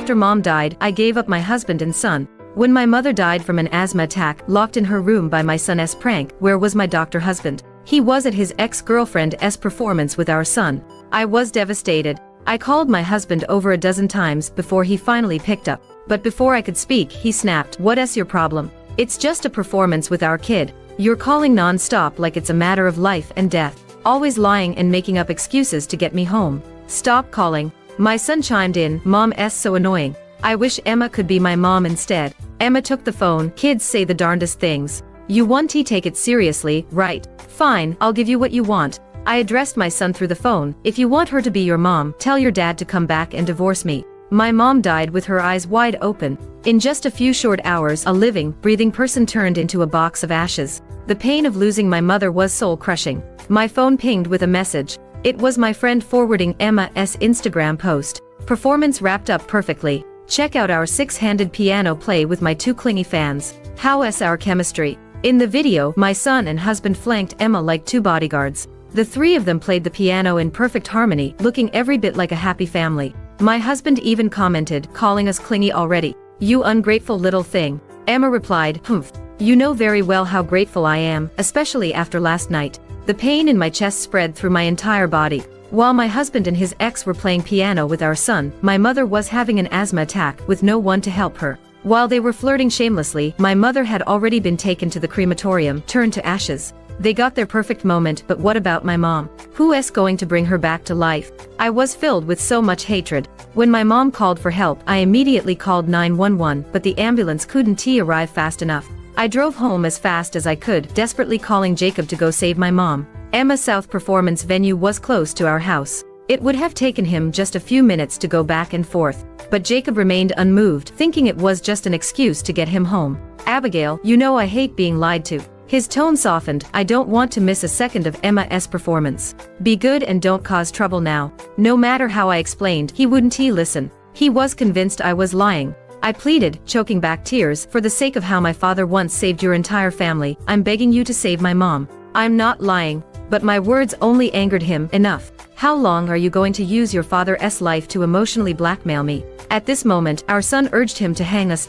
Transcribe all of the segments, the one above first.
After mom died, I gave up my husband and son. When my mother died from an asthma attack, locked in her room by my son's prank, where was my doctor husband? He was at his ex-girlfriend's performance with our son. I was devastated. I called my husband over a dozen times before he finally picked up. But before I could speak, he snapped, "What's your problem? It's just a performance with our kid. You're calling non-stop like it's a matter of life and death. Always lying and making up excuses to get me home. Stop calling." My son chimed in, "Mom's so annoying. I wish Emma could be my mom instead." Emma took the phone. "Kids say the darndest things. You want to take it seriously, right? Fine, I'll give you what you want." I addressed my son through the phone, "If you want her to be your mom, tell your dad to come back and divorce me." My mom died with her eyes wide open. In just a few short hours, a living, breathing person turned into a box of ashes. The pain of losing my mother was soul-crushing. My phone pinged with a message. It was my friend forwarding Emma's Instagram post. "Performance wrapped up perfectly. Check out our six-handed piano play with my two clingy fans. How's our chemistry?" In the video, my son and husband flanked Emma like two bodyguards. The three of them played the piano in perfect harmony, looking every bit like a happy family. My husband even commented, calling us clingy already. "You ungrateful little thing." Emma replied, "Humph. You know very well how grateful I am, especially after last night." The pain in my chest spread through my entire body. While my husband and his ex were playing piano with our son, my mother was having an asthma attack with no one to help her. While they were flirting shamelessly, my mother had already been taken to the crematorium, turned to ashes. They got their perfect moment, but what about my mom? Who's going to bring her back to life? I was filled with so much hatred. When my mom called for help, I immediately called 911, but the ambulance couldn't arrive fast enough. I drove home as fast as I could, desperately calling Jacob to go save my mom. Emma South performance venue was close to our house. It would have taken him just a few minutes to go back and forth. But Jacob remained unmoved, thinking it was just an excuse to get him home. "Abigail, you know I hate being lied to." His tone softened. "I don't want to miss a second of Emma's performance. Be good and don't cause trouble now." No matter how I explained, he wouldn't listen. He was convinced I was lying. I pleaded, choking back tears, "For the sake of how my father once saved your entire family, I'm begging you to save my mom. I'm not lying." But my words only angered him. "Enough. How long are you going to use your father's life to emotionally blackmail me?" At this moment, our son urged him to hang us.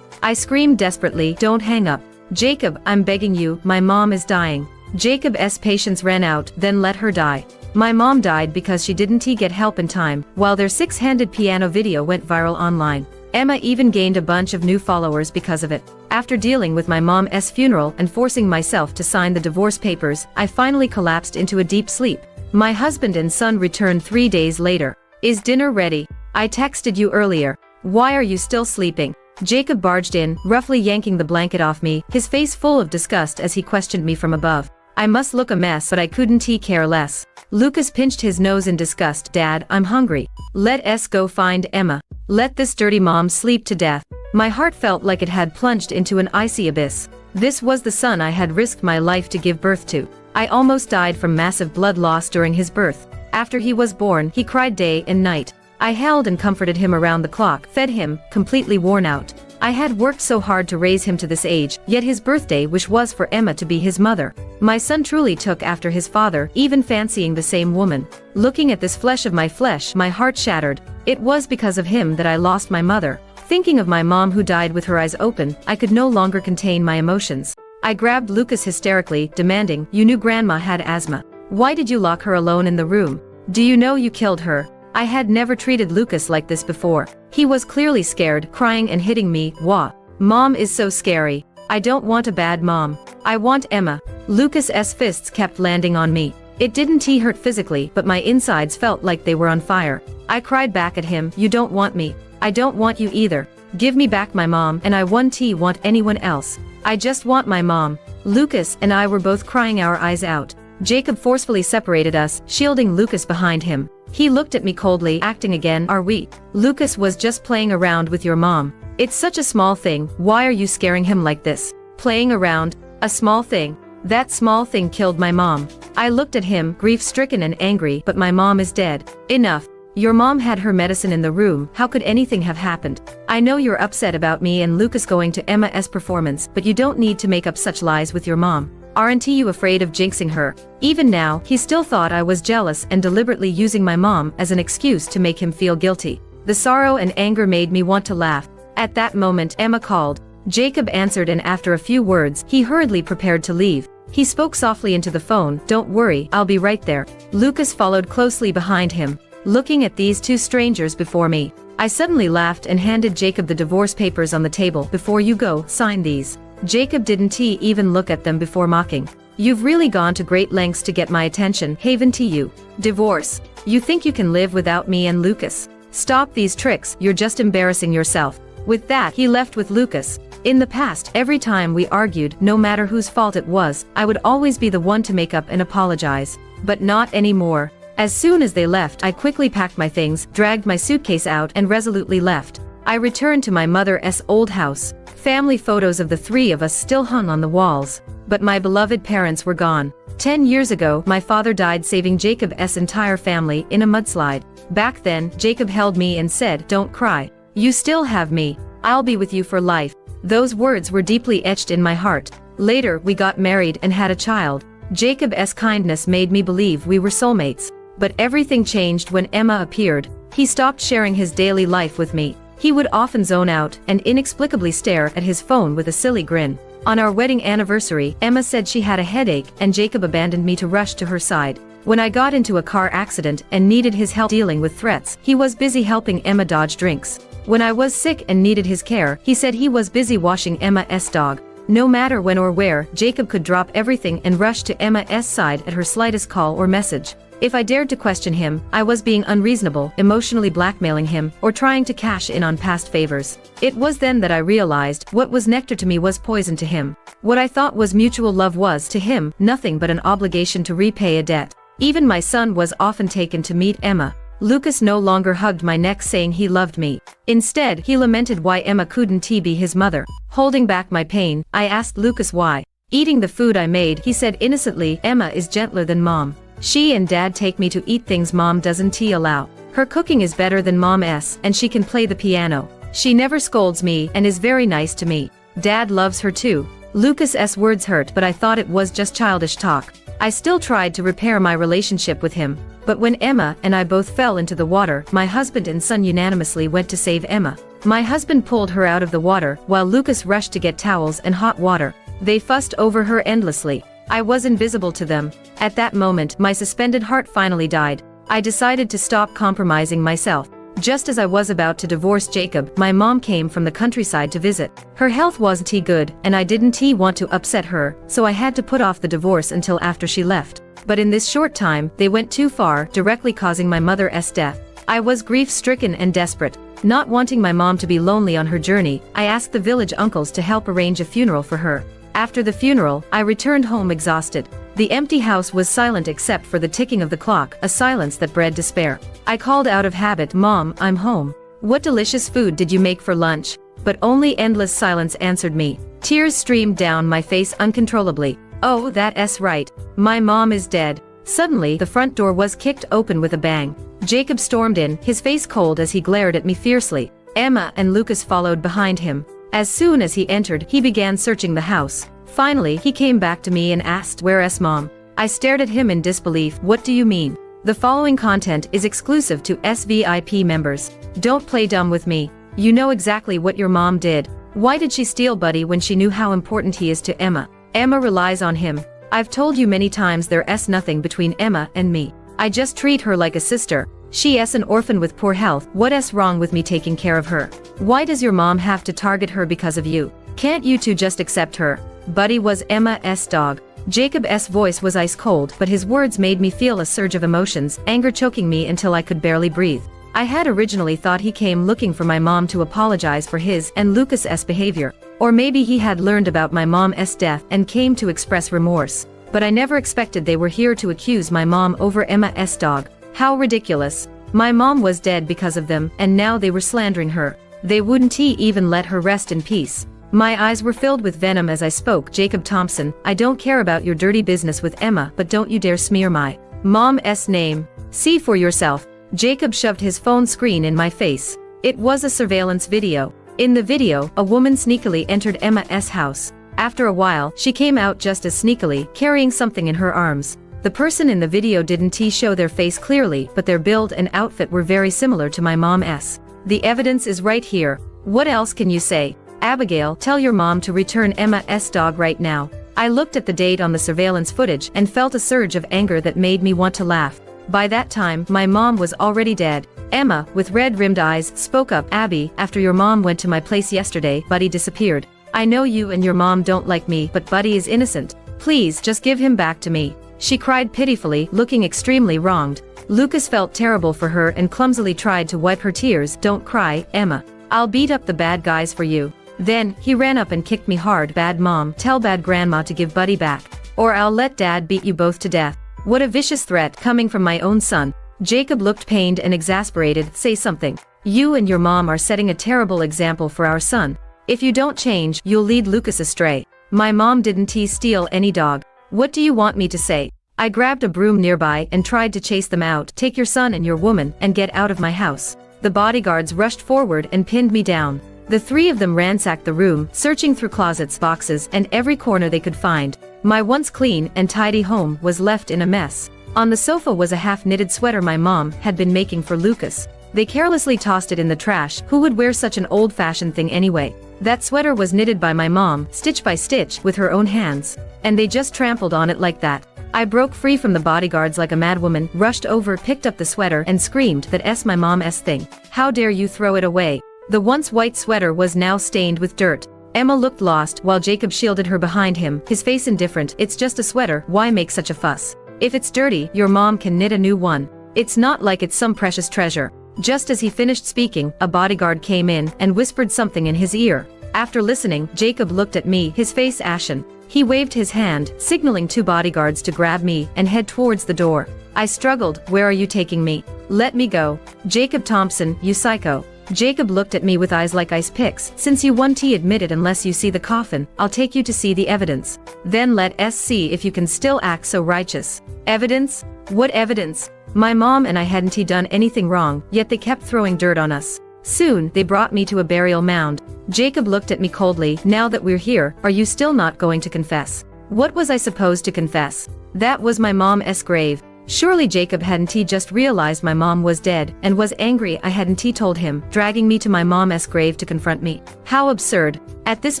I screamed desperately, "Don't hang up. Jacob, I'm begging you, my mom is dying." Jacob's patience ran out, "Then let her die." My mom died because she didn't get help in time, while their six-handed piano video went viral online. Emma even gained a bunch of new followers because of it. After dealing with my mom's funeral and forcing myself to sign the divorce papers, I finally collapsed into a deep sleep. My husband and son returned 3 days later. "Is dinner ready? I texted you earlier. Why are you still sleeping?" Jacob barged in, roughly yanking the blanket off me, his face full of disgust as he questioned me from above. I must look a mess, but I couldn't care less. Lucas pinched his nose in disgust. "Dad, I'm hungry. Let's go find Emma. Let this dirty mom sleep to death." My heart felt like it had plunged into an icy abyss. This was the son I had risked my life to give birth to. I almost died from massive blood loss during his birth. After he was born, he cried day and night. I held and comforted him around the clock, fed him, completely worn out. I had worked so hard to raise him to this age, yet his birthday wish was for Emma to be his mother. My son truly took after his father, even fancying the same woman. Looking at this flesh of my flesh, my heart shattered. It was because of him that I lost my mother. Thinking of my mom who died with her eyes open, I could no longer contain my emotions. I grabbed Lucas hysterically, demanding, "You knew Grandma had asthma. Why did you lock her alone in the room? Do you know you killed her?" I had never treated Lucas like this before. He was clearly scared, crying and hitting me. "Wah. Mom is so scary. I don't want a bad mom. I want Emma." Lucas's fists kept landing on me. It didn't hurt physically, but my insides felt like they were on fire. I cried back at him, "You don't want me. I don't want you either. Give me back my mom, and I won't want anyone else. I just want my mom." Lucas and I were both crying our eyes out. Jacob forcefully separated us, shielding Lucas behind him. He looked at me coldly, acting again. "Are we?" "Lucas was just playing around with your mom. It's such a small thing. Why are you scaring him like this?" "Playing around? A small thing? That small thing killed my mom." I looked at him, grief-stricken and angry, "But my mom is dead." "Enough. Your mom had her medicine in the room. How could anything have happened? I know you're upset about me and Lucas going to Emma's performance, but you don't need to make up such lies with your mom. Aren't you afraid of jinxing her?" Even now, he still thought I was jealous and deliberately using my mom as an excuse to make him feel guilty. The sorrow and anger made me want to laugh. At that moment, Emma called. Jacob answered, and after a few words, he hurriedly prepared to leave. He spoke softly into the phone, "Don't worry, I'll be right there." Lucas followed closely behind him. Looking at these two strangers before me, I suddenly laughed and handed Jacob the divorce papers on the table. "Before you go, sign these." Jacob didn't even look at them before mocking. "You've really gone to great lengths to get my attention, Haven to you. Divorce. You think you can live without me and Lucas? Stop these tricks, you're just embarrassing yourself." With that, he left with Lucas. In the past, every time we argued, no matter whose fault it was, I would always be the one to make up and apologize. But not anymore. As soon as they left, I quickly packed my things, dragged my suitcase out, and resolutely left. I returned to my mother's old house. Family photos of the three of us still hung on the walls. But my beloved parents were gone. 10 years ago, my father died saving Jacob's entire family in a mudslide. Back then, Jacob held me and said, "Don't cry. You still have me. I'll be with you for life." Those words were deeply etched in my heart. Later, we got married and had a child. Jacob's kindness made me believe we were soulmates. But everything changed when Emma appeared. He stopped sharing his daily life with me. He would often zone out and inexplicably stare at his phone with a silly grin. On our wedding anniversary, Emma said she had a headache and Jacob abandoned me to rush to her side. When I got into a car accident and needed his help dealing with threats, he was busy helping Emma dodge drinks. When I was sick and needed his care, he said he was busy washing Emma's dog. No matter when or where, Jacob could drop everything and rush to Emma's side at her slightest call or message. If I dared to question him, I was being unreasonable, emotionally blackmailing him, or trying to cash in on past favors. It was then that I realized what was nectar to me was poison to him. What I thought was mutual love was, to him, nothing but an obligation to repay a debt. Even my son was often taken to meet Emma. Lucas no longer hugged my neck saying he loved me. Instead, he lamented why Emma couldn't be his mother. Holding back my pain, I asked Lucas why. Eating the food I made, he said innocently, "Emma is gentler than Mom. She and Dad take me to eat things Mom doesn't allow. Her cooking is better than Mom's, and she can play the piano. She never scolds me and is very nice to me. Dad loves her too." Lucas's words hurt, but I thought it was just childish talk. I still tried to repair my relationship with him. But when Emma and I both fell into the water, my husband and son unanimously went to save Emma. My husband pulled her out of the water, while Lucas rushed to get towels and hot water. They fussed over her endlessly. I was invisible to them. At that moment, my suspended heart finally died. I decided to stop compromising myself. Just as I was about to divorce Jacob, my mom came from the countryside to visit. Her health wasn't good, and I didn't want to upset her, so I had to put off the divorce until after she left. But in this short time, they went too far, directly causing my mother's death. I was grief-stricken and desperate. Not wanting my mom to be lonely on her journey, I asked the village uncles to help arrange a funeral for her. After the funeral, I returned home exhausted. The empty house was silent except for the ticking of the clock, a silence that bred despair. I called out of habit, "Mom, I'm home. What delicious food did you make for lunch?" But only endless silence answered me. Tears streamed down my face uncontrollably. Oh, that's right. My mom is dead. Suddenly, the front door was kicked open with a bang. Jacob stormed in, his face cold as he glared at me fiercely. Emma and Lucas followed behind him. As soon as he entered, he began searching the house. Finally, he came back to me and asked, "Where's Mom?" I stared at him in disbelief. "What do you mean?" The following content is exclusive to SVIP members. Don't play dumb with me. You know exactly what your mom did. Why did she steal Buddy when she knew how important he is to Emma? Emma relies on him. I've told you many times there's nothing between Emma and me. I just treat her like a sister. She's an orphan with poor health. What's wrong with me taking care of her? Why does your mom have to target her because of you? Can't you two just accept her? Buddy was Emma's dog. Jacob's voice was ice cold, but his words made me feel a surge of emotions, anger choking me until I could barely breathe. I had originally thought he came looking for my mom to apologize for his and Lucas's behavior. Or maybe he had learned about my mom's death and came to express remorse. But I never expected they were here to accuse my mom over Emma's dog. How ridiculous. My mom was dead because of them, and now they were slandering her. They wouldn't even let her rest in peace. My eyes were filled with venom as I spoke. "Jacob Thompson, I don't care about your dirty business with Emma, but don't you dare smear my mom's name. See for yourself." Jacob shoved his phone screen in my face. It was a surveillance video. In the video, a woman sneakily entered Emma's house. After a while, she came out just as sneakily, carrying something in her arms. The person in the video didn't show their face clearly, but their build and outfit were very similar to my mom's. The evidence is right here. What else can you say? Abigail, tell your mom to return Emma's dog right now. I looked at the date on the surveillance footage and felt a surge of anger that made me want to laugh. By that time, my mom was already dead. Emma, with red-rimmed eyes, spoke up. Abby, after your mom went to my place yesterday, Buddy disappeared. I know you and your mom don't like me, but Buddy is innocent. Please, just give him back to me. She cried pitifully, looking extremely wronged. Lucas felt terrible for her and clumsily tried to wipe her tears. Don't cry, Emma. I'll beat up the bad guys for you. Then, he ran up and kicked me hard. Bad mom, tell bad grandma to give Buddy back. Or I'll let dad beat you both to death. What a vicious threat coming from my own son. Jacob looked pained and exasperated. Say something. You and your mom are setting a terrible example for our son. If you don't change, you'll lead Lucas astray. My mom didn't steal any dog. What do you want me to say? I grabbed a broom nearby and tried to chase them out. Take your son and your woman and get out of my house. The bodyguards rushed forward and pinned me down. The three of them ransacked the room, searching through closets, boxes, and every corner they could find. My once clean and tidy home was left in a mess. On the sofa was a half-knitted sweater my mom had been making for Lucas. They carelessly tossed it in the trash. Who would wear such an old-fashioned thing anyway? That sweater was knitted by my mom, stitch by stitch, with her own hands. And they just trampled on it like that. I broke free from the bodyguards like a madwoman, rushed over, picked up the sweater, and screamed, "That's my mom's thing. How dare you throw it away?" The once white sweater was now stained with dirt. Emma looked lost while Jacob shielded her behind him, his face indifferent. It's just a sweater, why make such a fuss? If it's dirty, your mom can knit a new one. It's not like it's some precious treasure. Just as he finished speaking, a bodyguard came in and whispered something in his ear. After listening, Jacob looked at me, his face ashen. He waved his hand, signaling two bodyguards to grab me and head towards the door. I struggled. Where are you taking me? Let me go. Jacob Thompson, you psycho. Jacob looked at me with eyes like ice picks. Since you won't admit it unless you see the coffin, I'll take you to see the evidence. Then let us see if you can still act so righteous. Evidence? What evidence? My mom and I hadn't done anything wrong, yet they kept throwing dirt on us. Soon, they brought me to a burial mound. Jacob looked at me coldly. Now that we're here, are you still not going to confess? What was I supposed to confess? That was my mom's grave. Surely Jacob hadn't just realized my mom was dead, and was angry I hadn't told him, dragging me to my mom's grave to confront me. How absurd. At this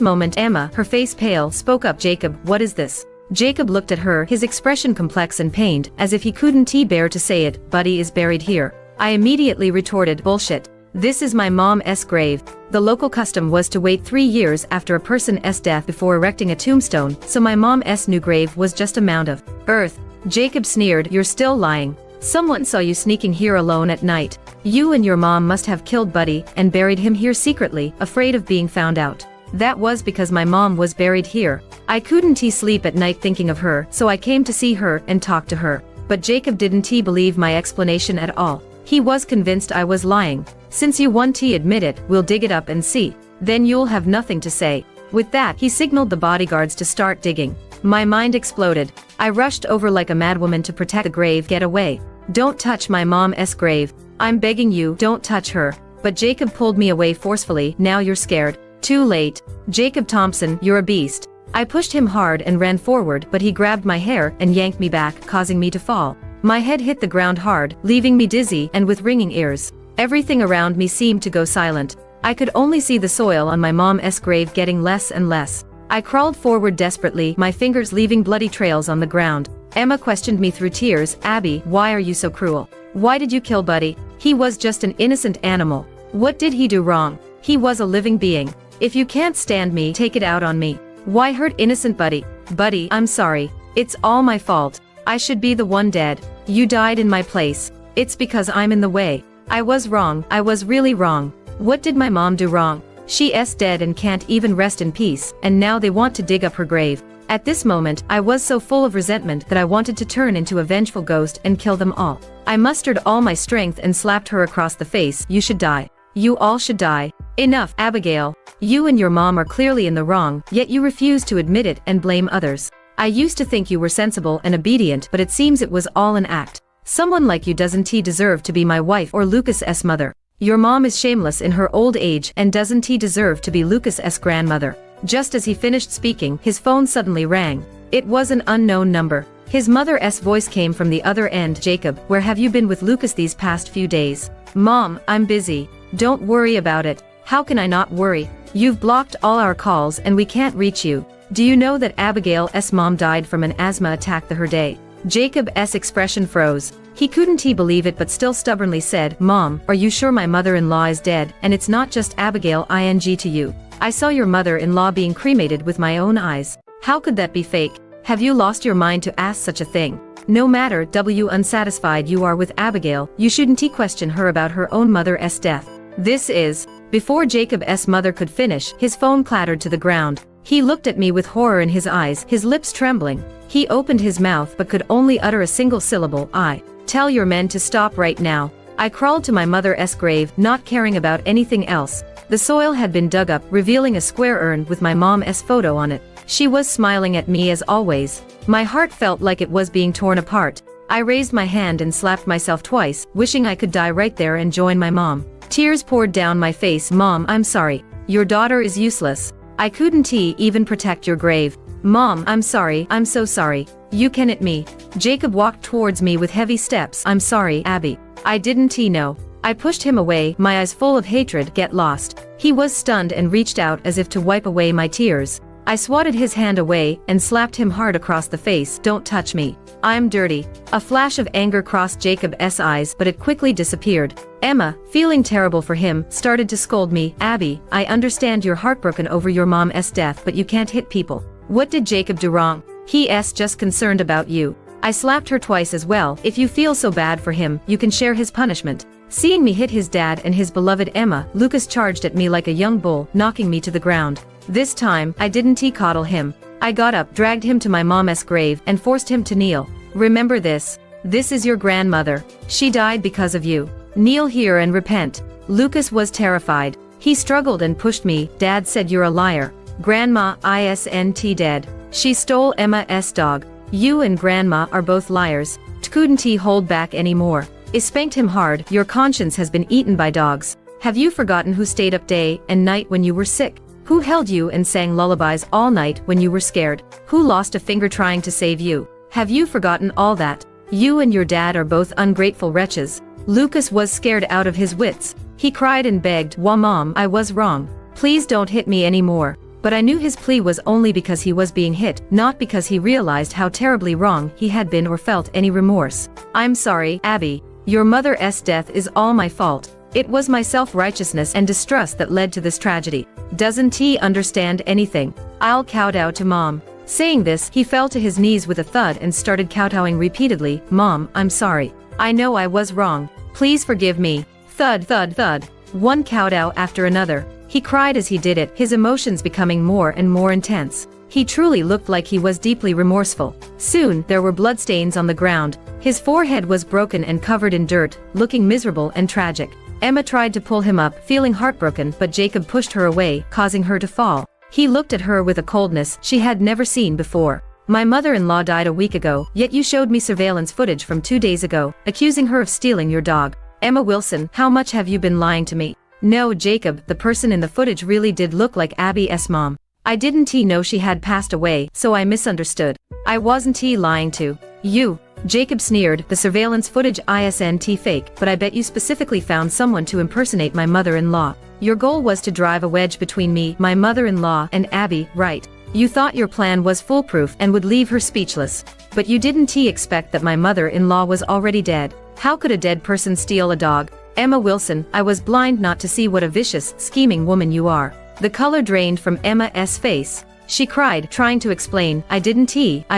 moment Emma, her face pale, spoke up. Jacob, what is this? Jacob looked at her, his expression complex and pained, as if he couldn't bear to say it. Buddy is buried here. I immediately retorted, bullshit. This is my mom's grave. The local custom was to wait 3 years after a person's death before erecting a tombstone, so my mom's new grave was just a mound of earth. Jacob sneered, you're still lying. Someone saw you sneaking here alone at night. You and your mom must have killed Buddy and buried him here secretly, afraid of being found out. That was because my mom was buried here. I couldn't sleep at night thinking of her, so I came to see her and talk to her. But Jacob didn't believe my explanation at all. He was convinced I was lying. Since you won't admit it, we'll dig it up and see. Then you'll have nothing to say. With that, he signaled the bodyguards to start digging. My mind exploded. I rushed over like a madwoman to protect the grave. Get away. Don't touch my mom's grave. I'm begging you, don't touch her. But Jacob pulled me away forcefully. Now you're scared. Too late. Jacob Thompson, you're a beast. I pushed him hard and ran forward, but he grabbed my hair and yanked me back, causing me to fall. My head hit the ground hard, leaving me dizzy and with ringing ears. Everything around me seemed to go silent. I could only see the soil on my mom's grave getting less and less. I crawled forward desperately, my fingers leaving bloody trails on the ground. Emma questioned me through tears. Abby, why are you so cruel? Why did you kill Buddy? He was just an innocent animal. What did he do wrong? He was a living being. If you can't stand me, take it out on me. Why hurt innocent Buddy? Buddy, I'm sorry. It's all my fault. I should be the one dead. You died in my place. It's because I'm in the way. I was wrong. I was really wrong. What did my mom do wrong? She's dead and can't even rest in peace, and now they want to dig up her grave. At this moment, I was so full of resentment that I wanted to turn into a vengeful ghost and kill them all. I mustered all my strength and slapped her across the face. You should die. You all should die. Enough, Abigail. You and your mom are clearly in the wrong, yet you refuse to admit it and blame others. I used to think you were sensible and obedient, but it seems it was all an act. Someone like you doesn't deserve to be my wife or Lucas's mother. Your mom is shameless in her old age and doesn't deserve to be Lucas's grandmother. Just as he finished speaking, his phone suddenly rang. It was an unknown number. His mother's voice came from the other end. Jacob, where have you been with Lucas these past few days? Mom, I'm busy. Don't worry about it. How can I not worry? You've blocked all our calls and we can't reach you. Do you know that Abigail's mom died from an asthma attack her day? Jacob's expression froze. He couldn't believe it but still stubbornly said, Mom, are you sure my mother-in-law is dead and it's not just Abigail ing to you? I saw your mother-in-law being cremated with my own eyes. How could that be fake? Have you lost your mind to ask such a thing? No matter unsatisfied you are with Abigail, you shouldn't question her about her own mother's death. This is... Before Jacob's mother could finish, his phone clattered to the ground. He looked at me with horror in his eyes, his lips trembling. He opened his mouth but could only utter a single syllable, I. Tell your men to stop right now. I crawled to my mother's grave, not caring about anything else. The soil had been dug up, revealing a square urn with my mom's photo on it. She was smiling at me as always. My heart felt like it was being torn apart. I raised my hand and slapped myself twice, wishing I could die right there and join my mom. Tears poured down my face. Mom, I'm sorry. Your daughter is useless. I couldn't even protect your grave. Mom, I'm sorry, I'm so sorry. You can hit me. Jacob walked towards me with heavy steps. I'm sorry, Abby. I didn't know. I pushed him away, my eyes full of hatred. Get lost. He was stunned and reached out as if to wipe away my tears. I swatted his hand away and slapped him hard across the face. Don't touch me. I'm dirty. A flash of anger crossed Jacob's eyes but it quickly disappeared. Emma, feeling terrible for him, started to scold me. Abby, I understand you're heartbroken over your mom's death but you can't hit people. What did Jacob do wrong? He's just concerned about you. I slapped her twice as well. If you feel so bad for him, you can share his punishment. Seeing me hit his dad and his beloved Emma, Lucas charged at me like a young bull, knocking me to the ground. This time, I didn't coddle him. I got up, dragged him to my mom's grave, and forced him to kneel. Remember this. This is your grandmother. She died because of you. Kneel here and repent. Lucas was terrified. He struggled and pushed me. Dad said you're a liar. Grandma isn't dead. She stole Emma's dog. You and Grandma are both liars. Couldn't hold back anymore. I spanked him hard. Your conscience has been eaten by dogs. Have you forgotten who stayed up day and night when you were sick? Who held you and sang lullabies all night when you were scared? Who lost a finger trying to save you? Have you forgotten all that? You and your dad are both ungrateful wretches. Lucas was scared out of his wits. He cried and begged, Wah Mom, I was wrong. Please don't hit me anymore. But I knew his plea was only because he was being hit, not because he realized how terribly wrong he had been or felt any remorse. I'm sorry, Abby. Your mother's death is all my fault. It was my self-righteousness and distrust that led to this tragedy. Doesn't he understand anything? I'll kowtow to Mom. Saying this, he fell to his knees with a thud and started kowtowing repeatedly. Mom, I'm sorry. I know I was wrong. Please forgive me. Thud, thud, thud. One kowtow after another. He cried as he did it, his emotions becoming more and more intense. He truly looked like he was deeply remorseful. Soon, there were bloodstains on the ground. His forehead was broken and covered in dirt, looking miserable and tragic. Emma tried to pull him up, feeling heartbroken, but Jacob pushed her away, causing her to fall. He looked at her with a coldness she had never seen before. My mother-in-law died a week ago, yet you showed me surveillance footage from 2 days ago, accusing her of stealing your dog. Emma Wilson, how much have you been lying to me? No, Jacob, the person in the footage really did look like Abby's mom. I didn't know she had passed away, so I misunderstood. I wasn't lying to you. Jacob sneered, the surveillance footage isn't fake, but I bet you specifically found someone to impersonate my mother-in-law. Your goal was to drive a wedge between me, my mother-in-law, and Abby, right? You thought your plan was foolproof and would leave her speechless. But you didn't expect that my mother-in-law was already dead. How could a dead person steal a dog? Emma Wilson, I was blind not to see what a vicious, scheming woman you are. The color drained from Emma's face. She cried, trying to explain, I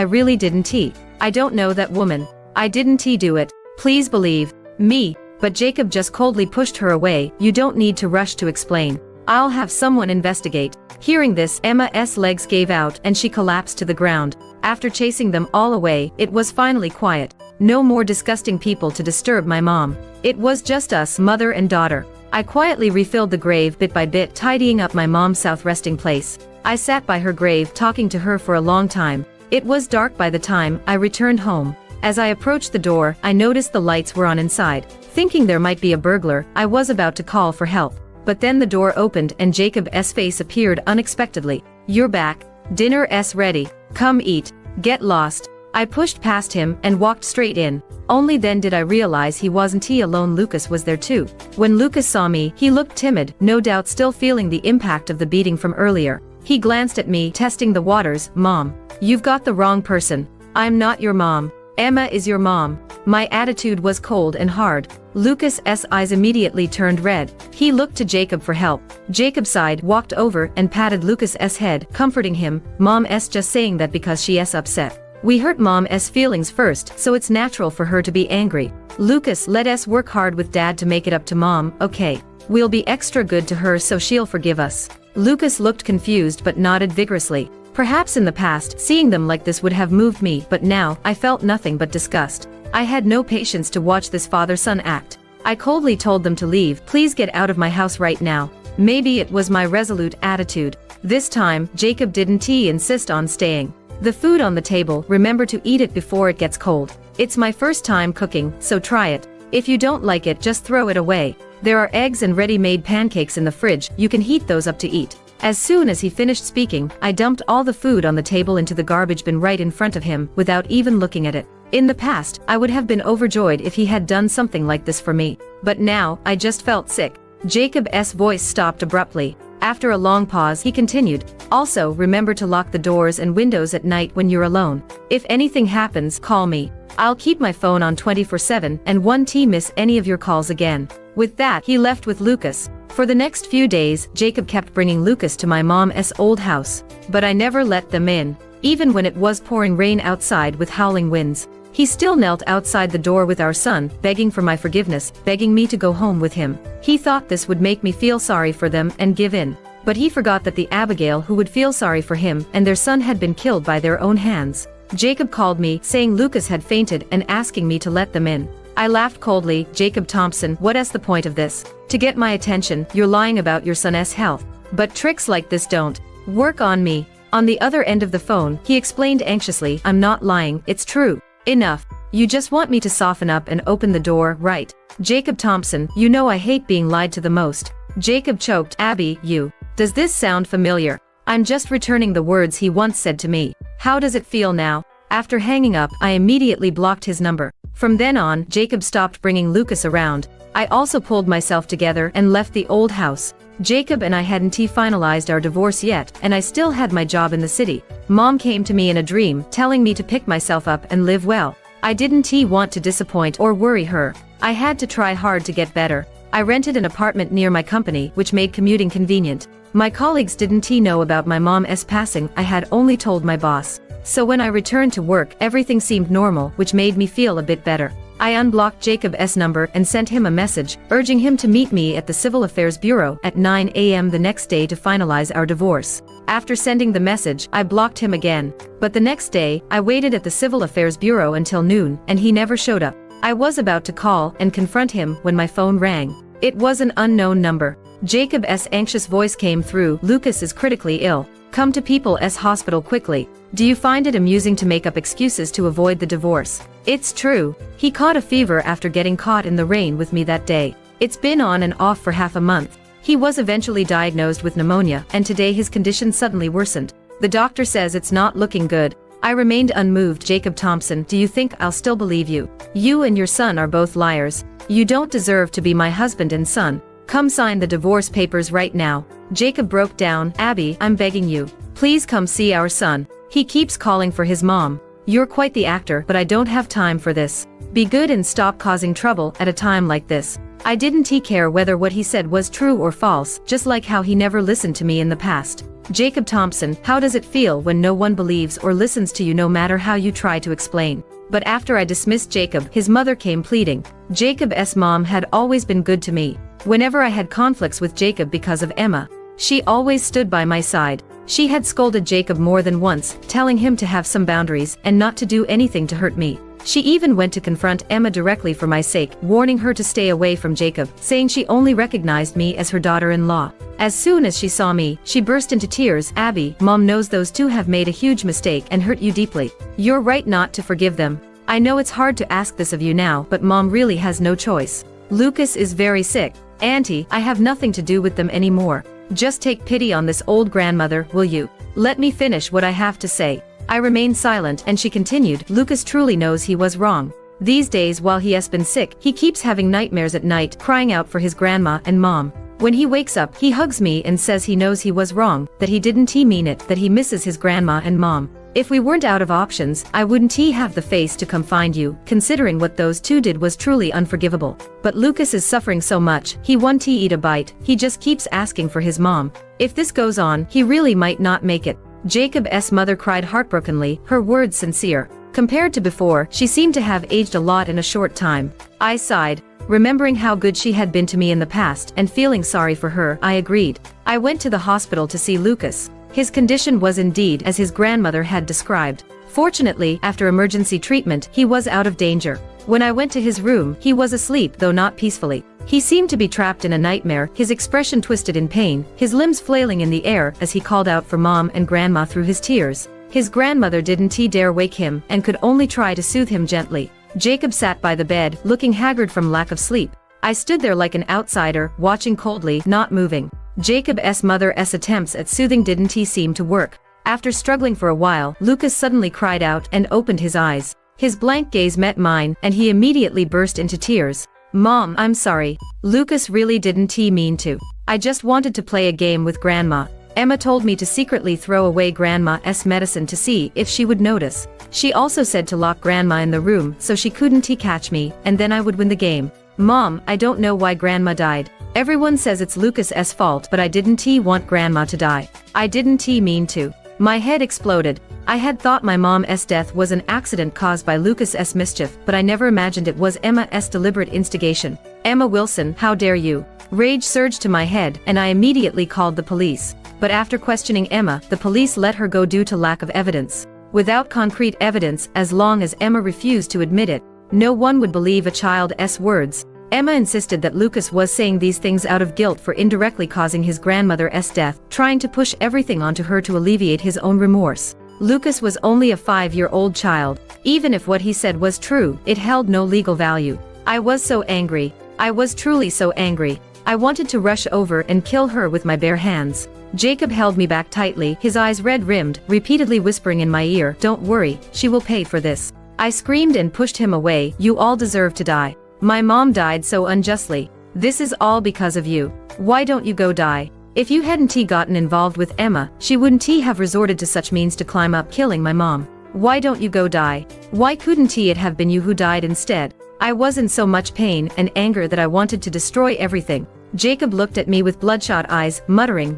really didn't. I don't know that woman. I didn't do it. Please believe me. But Jacob just coldly pushed her away. You don't need to rush to explain. I'll have someone investigate. Hearing this, Emma's legs gave out and she collapsed to the ground. After chasing them all away, it was finally quiet. No more disgusting people to disturb my mom. It was just us, mother and daughter. I quietly refilled the grave bit by bit, tidying up my mom's south resting place. I sat by her grave talking to her for a long time. It was dark by the time I returned home. As I approached the door, I noticed the lights were on inside. Thinking there might be a burglar, I was about to call for help. But then the door opened and Jacob's face appeared unexpectedly. You're back. Dinner's ready. Come eat. Get lost. I pushed past him and walked straight in. Only then did I realize he wasn't alone. Lucas was there too. When Lucas saw me, he looked timid, no doubt still feeling the impact of the beating from earlier. He glanced at me, testing the waters. Mom, you've got the wrong person. I'm not your mom. Emma is your mom. My attitude was cold and hard. Lucas's eyes immediately turned red. He looked to Jacob for help. Jacob sighed, walked over, and patted Lucas's head, comforting him. Mom's just saying that because she's upset. We hurt Mom's feelings first, so it's natural for her to be angry. Lucas, let us work hard with Dad to make it up to Mom, okay? We'll be extra good to her so she'll forgive us. Lucas looked confused but nodded vigorously. Perhaps in the past, seeing them like this would have moved me, but now, I felt nothing but disgust. I had no patience to watch this father-son act. I coldly told them to leave. Please get out of my house right now. Maybe it was my resolute attitude. This time, Jacob didn't insist on staying. The food on the table, remember to eat it before it gets cold. It's my first time cooking, so try it. If you don't like it, just throw it away. There are eggs and ready-made pancakes in the fridge, you can heat those up to eat. As soon as he finished speaking, I dumped all the food on the table into the garbage bin right in front of him, without even looking at it. In the past, I would have been overjoyed if he had done something like this for me. But now, I just felt sick. Jacob's voice stopped abruptly. After a long pause, he continued, also, remember to lock the doors and windows at night when you're alone. If anything happens, call me. I'll keep my phone on 24/7 and won't miss any of your calls again. With that, he left with Lucas. For the next few days, Jacob kept bringing Lucas to my mom's old house. But I never let them in. Even when it was pouring rain outside with howling winds. He still knelt outside the door with our son, begging for my forgiveness, begging me to go home with him. He thought this would make me feel sorry for them and give in. But he forgot that the Abigail who would feel sorry for him and their son had been killed by their own hands. Jacob called me, saying Lucas had fainted and asking me to let them in. I laughed coldly. Jacob Thompson, what's the point of this? To get my attention, you're lying about your son's health. But tricks like this don't work on me. On the other end of the phone, he explained anxiously, I'm not lying, it's true. Enough. You just want me to soften up and open the door, right? Jacob Thompson, you know I hate being lied to the most. Jacob choked. Abby, you. Does this sound familiar? I'm just returning the words he once said to me. How does it feel now? After hanging up, I immediately blocked his number. From then on, Jacob stopped bringing Lucas around. I also pulled myself together and left the old house. Jacob and I hadn't finalized our divorce yet, and I still had my job in the city. Mom came to me in a dream, telling me to pick myself up and live well. I didn't want to disappoint or worry her. I had to try hard to get better. I rented an apartment near my company, which made commuting convenient. My colleagues didn't know about my mom's passing. I had only told my boss. So when I returned to work, everything seemed normal, which made me feel a bit better. I unblocked Jacob's number and sent him a message, urging him to meet me at the Civil Affairs Bureau at 9 a.m. the next day to finalize our divorce. After sending the message, I blocked him again. But the next day, I waited at the Civil Affairs Bureau until noon, and he never showed up. I was about to call and confront him when my phone rang. It was an unknown number. Jacob's anxious voice came through. Lucas is critically ill. Come to People's Hospital quickly. Do you find it amusing to make up excuses to avoid the divorce? It's true. He caught a fever after getting caught in the rain with me that day. It's been on and off for half a month. He was eventually diagnosed with pneumonia, and today his condition suddenly worsened. The doctor says it's not looking good. I remained unmoved. Jacob Thompson, do you think I'll still believe you? You and your son are both liars. You don't deserve to be my husband and son. Come sign the divorce papers right now. Jacob broke down. Abby, I'm begging you. Please come see our son. He keeps calling for his mom. You're quite the actor, but I don't have time for this. Be good and stop causing trouble at a time like this. I didn't care whether what he said was true or false, just like how he never listened to me in the past. Jacob Thompson, how does it feel when no one believes or listens to you no matter how you try to explain? But after I dismissed Jacob, his mother came pleading. Jacob's mom had always been good to me. Whenever I had conflicts with Jacob because of Emma, she always stood by my side. She had scolded Jacob more than once, telling him to have some boundaries and not to do anything to hurt me. She even went to confront Emma directly for my sake, warning her to stay away from Jacob, saying she only recognized me as her daughter-in-law. As soon as she saw me, she burst into tears. Abby, Mom knows those two have made a huge mistake and hurt you deeply. You're right not to forgive them. I know it's hard to ask this of you now, but Mom really has no choice. Lucas is very sick. Auntie, I have nothing to do with them anymore. Just take pity on this old grandmother, will you? Let me finish what I have to say. I remained silent and she continued, Lucas truly knows he was wrong. These days while he has been sick, he keeps having nightmares at night, crying out for his grandma and mom. When he wakes up, he hugs me and says he knows he was wrong, that he didn't mean it, that he misses his grandma and mom. If we weren't out of options, I wouldn't have the face to come find you, considering what those two did was truly unforgivable. But Lucas is suffering so much, he won't eat a bite, he just keeps asking for his mom. If this goes on, he really might not make it. Jacob's mother cried heartbrokenly, her words sincere. Compared to before, she seemed to have aged a lot in a short time. I sighed. Remembering how good she had been to me in the past and feeling sorry for her, I agreed. I went to the hospital to see Lucas. His condition was indeed as his grandmother had described. Fortunately, after emergency treatment, he was out of danger. When I went to his room, he was asleep, though not peacefully. He seemed to be trapped in a nightmare, his expression twisted in pain, his limbs flailing in the air as he called out for mom and grandma through his tears. His grandmother didn't dare wake him and could only try to soothe him gently. Jacob sat by the bed, looking haggard from lack of sleep. I stood there like an outsider, watching coldly, not moving. Jacob's mother's attempts at soothing didn't seem to work. After struggling for a while, Lucas suddenly cried out and opened his eyes. His blank gaze met mine, and he immediately burst into tears. Mom, I'm sorry. Lucas really didn't mean to. I just wanted to play a game with Grandma. Emma told me to secretly throw away Grandma's medicine to see if she would notice. She also said to lock Grandma in the room so she couldn't catch me, and then I would win the game. Mom, I don't know why Grandma died. Everyone says it's Lucas's fault, but I didn't want Grandma to die. I didn't mean to. My head exploded. I had thought my mom's death was an accident caused by Lucas's mischief, but I never imagined it was Emma's deliberate instigation. Emma Wilson, how dare you? Rage surged to my head, and I immediately called the police. But after questioning Emma, the police let her go due to lack of evidence. Without concrete evidence, as long as Emma refused to admit it, no one would believe a child's words. Emma insisted that Lucas was saying these things out of guilt for indirectly causing his grandmother's death, trying to push everything onto her to alleviate his own remorse. Lucas was only a 5-year-old child. Even if what he said was true, it held no legal value. I was so angry. I was truly so angry. I wanted to rush over and kill her with my bare hands. Jacob held me back tightly, his eyes red-rimmed, repeatedly whispering in my ear, "Don't worry, she will pay for this." I screamed and pushed him away, "You all deserve to die. My mom died so unjustly. This is all because of you. Why don't you go die?" If you hadn't gotten involved with Emma, she wouldn't have resorted to such means to climb up killing my mom. Why don't you go die? Why couldn't it have been you who died instead? I was in so much pain and anger that I wanted to destroy everything. Jacob looked at me with bloodshot eyes, muttering,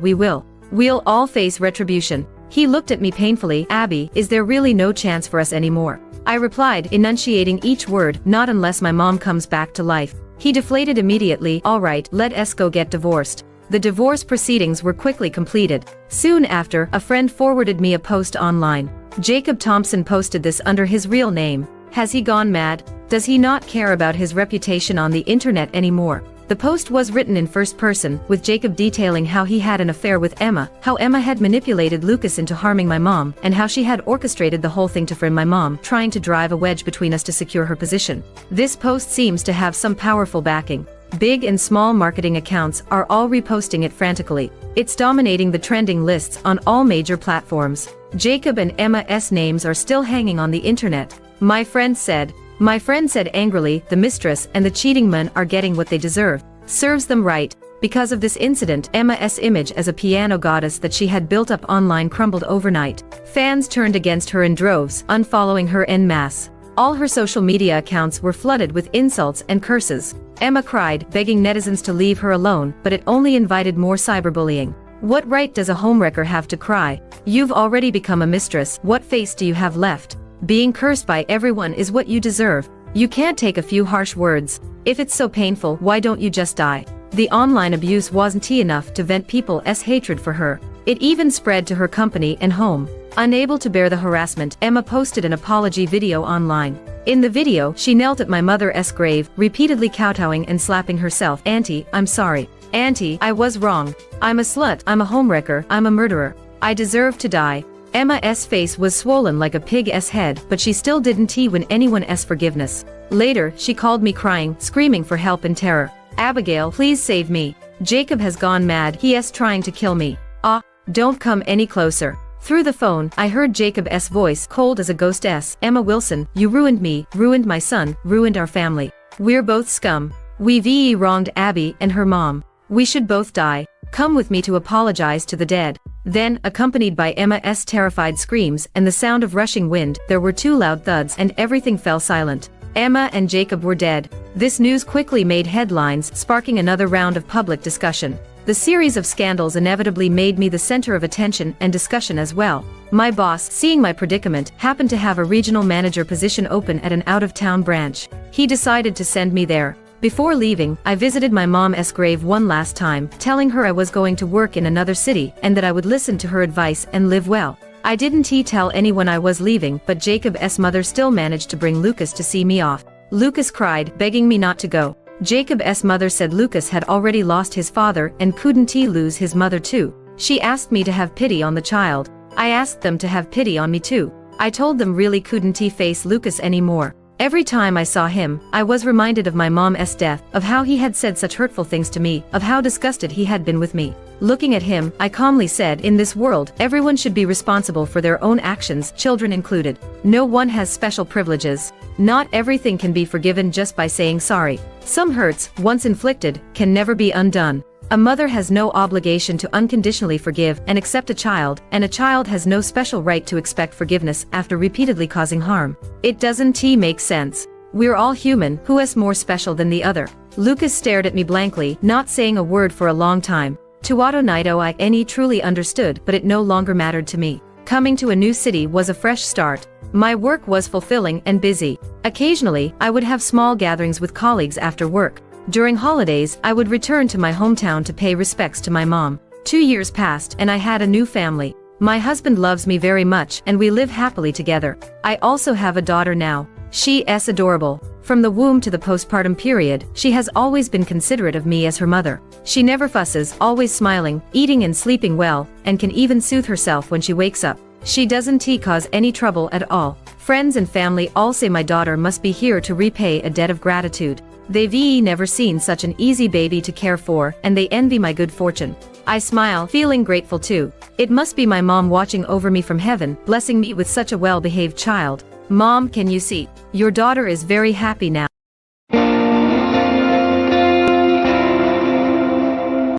We'll all face retribution. He looked at me painfully, "Abby, is there really no chance for us anymore?" I replied, enunciating each word, "Not unless my mom comes back to life." He deflated immediately, "All right, let us go get divorced." The divorce proceedings were quickly completed. Soon after, a friend forwarded me a post online. Jacob Thompson posted this under his real name. Has he gone mad? Does he not care about his reputation on the internet anymore? The post was written in first person, with Jacob detailing how he had an affair with Emma, how Emma had manipulated Lucas into harming my mom, and how she had orchestrated the whole thing to frame my mom, trying to drive a wedge between us to secure her position. This post seems to have some powerful backing. Big and small marketing accounts are all reposting it frantically. It's dominating the trending lists on all major platforms. Jacob and Emma's names are still hanging on the internet. My friend said angrily, "The mistress and the cheating man are getting what they deserve. Serves them right." Because of this incident, Emma's image as a piano goddess that she had built up online crumbled overnight. Fans turned against her in droves, unfollowing her en masse. All her social media accounts were flooded with insults and curses. Emma cried, begging netizens to leave her alone, but it only invited more cyberbullying. What right does a homewrecker have to cry? You've already become a mistress, what face do you have left? Being cursed by everyone is what you deserve. You can't take a few harsh words. If it's so painful, why don't you just die? The online abuse wasn't enough to vent people's hatred for her. It even spread to her company and home. Unable to bear the harassment, Emma posted an apology video online. In the video, she knelt at my mother's grave, repeatedly kowtowing and slapping herself. "Auntie, I'm sorry. Auntie, I was wrong. I'm a slut, I'm a homewrecker, I'm a murderer. I deserve to die." Emma's face was swollen like a pig's head, but she still didn't win anyone's forgiveness. Later, she called me crying, screaming for help in terror. "Abigail, please save me. Jacob has gone mad, he is trying to kill me. Ah, don't come any closer. Through the phone, I heard Jacob's voice, cold as a ghost. Emma Wilson, you ruined me, ruined my son, ruined our family. We're both scum. We've wronged Abby and her mom. We should both die. Come with me to apologize to the dead. Then, accompanied by Emma's terrified screams and the sound of rushing wind, there were two loud thuds and everything fell silent. Emma and Jacob were dead. This news quickly made headlines, sparking another round of public discussion. The series of scandals inevitably made me the center of attention and discussion as well. My boss, seeing my predicament, happened to have a regional manager position open at an out-of-town branch. He decided to send me there. Before leaving, I visited my mom's grave one last time, telling her I was going to work in another city and that I would listen to her advice and live well. I didn't tell anyone I was leaving, but Jacob's mother still managed to bring Lucas to see me off. Lucas cried, begging me not to go. Jacob's mother said Lucas had already lost his father and couldn't lose his mother too. She asked me to have pity on the child. I asked them to have pity on me too. I told them really couldn't face Lucas anymore. Every time I saw him, I was reminded of my mom's death, of how he had said such hurtful things to me, of how disgusted he had been with me. Looking at him, I calmly said, in this world, everyone should be responsible for their own actions, children included. No one has special privileges. Not everything can be forgiven just by saying sorry. Some hurts, once inflicted, can never be undone. A mother has no obligation to unconditionally forgive and accept a child, and a child has no special right to expect forgiveness after repeatedly causing harm. It doesn't make sense. We're all human, who is more special than the other? Lucas stared at me blankly, not saying a word for a long time. Tuato Naito I truly understood, but it no longer mattered to me. Coming to a new city was a fresh start. My work was fulfilling and busy. Occasionally, I would have small gatherings with colleagues after work. During holidays, I would return to my hometown to pay respects to my mom. 2 years passed and I had a new family. My husband loves me very much and we live happily together. I also have a daughter now. She is adorable. From the womb to the postpartum period, she has always been considerate of me as her mother. She never fusses, always smiling, eating and sleeping well, and can even soothe herself when she wakes up. She doesn't cause any trouble at all. Friends and family all say my daughter must be here to repay a debt of gratitude. They've never seen such an easy baby to care for, and they envy my good fortune. I smile, feeling grateful too. It must be my mom watching over me from heaven, blessing me with such a well-behaved child. Mom, can you see? Your daughter is very happy now.